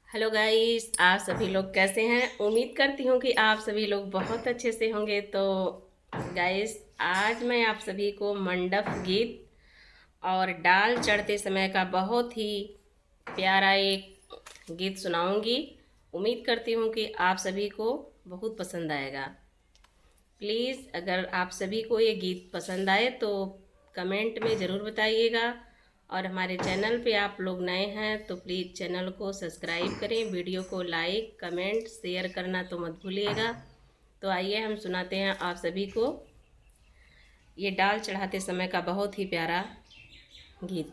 Hello guys, आप सभी लोग कैसे हैं। उम्मीद करती हूँ कि आप सभी लोग बहुत अच्छे से होंगे। तो गाइस, आज मैं आप सभी को मंडप गीत और डाल चढ़ते समय का बहुत ही प्यारा एक गीत सुनाऊंगी। उम्मीद करती हूँ कि आप सभी को बहुत पसंद आएगा। प्लीज़ अगर आप सभी को ये गीत पसंद आए तो कमेंट में ज़रूर बताइएगा। और हमारे चैनल पे आप लोग नए हैं तो प्लीज़ चैनल को सब्सक्राइब करें, वीडियो को लाइक कमेंट शेयर करना तो मत भूलिएगा। तो आइए हम सुनाते हैं आप सभी को ये डाल चढ़ाते समय का बहुत ही प्यारा गीत।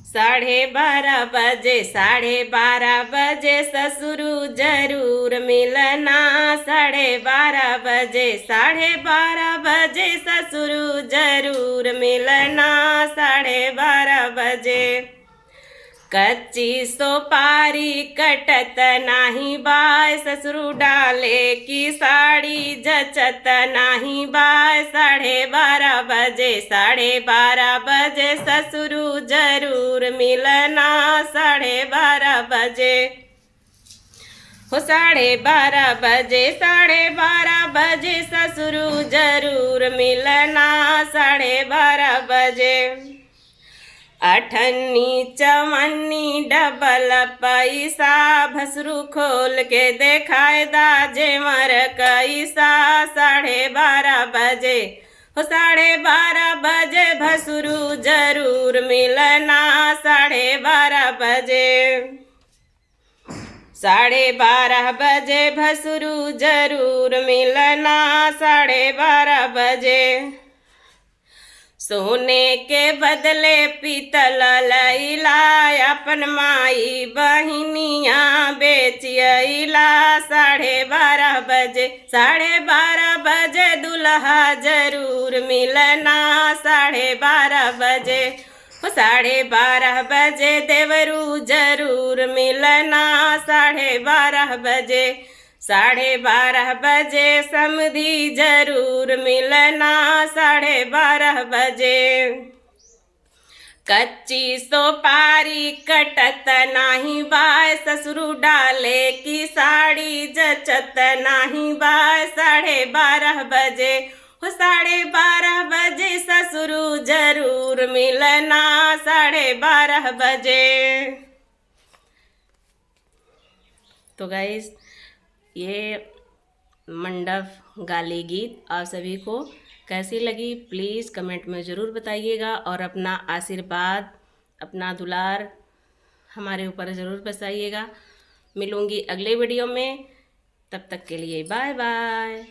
12:30 12:30 ससुर जरूर मिलना। 12:30 12:30 ससुर जरूर मिलना। 12:30 कच्ची सोपारी कटत नाही बाय, ससुर डाले की साड़ी जचत नाही बाय। 12:30 12:30 ससुर जरूर मिलना। 12:30 हो 12:30 ससुर जरूर मिलना। 12:30 अठन्नी चवन्नी डबल पैसा, भसरू खोल के देखाए दाजे मर कैसा। 12:30 हो 12:30 भसरू जरूर मिलना। 12:30 12:30 भसरू जरूर मिलना। 12:30 सोने के बदले पीतल लैला, अपन माई बहिनिया बेचियला। 12:30 12:30 दुल्हा जरूर मिलना। 12:30 12:30 देवरू जरूर मिलना। 12:30 12:30 समधी जरूर मिलना। 12:30 कच्ची सोपारी कटत नाही बाय, ससुर डाले की साड़ी जचत नाही बाय। 12:30 हो 12:30 ससुर जरूर मिलना। 12:30 तो गाइस, ये मंडप गाली गीत आप सभी को कैसी लगी प्लीज़ कमेंट में ज़रूर बताइएगा। और अपना आशीर्वाद अपना दुलार हमारे ऊपर ज़रूर बरसाइएगा। मिलूँगी अगले वीडियो में, तब तक के लिए बाय बाय।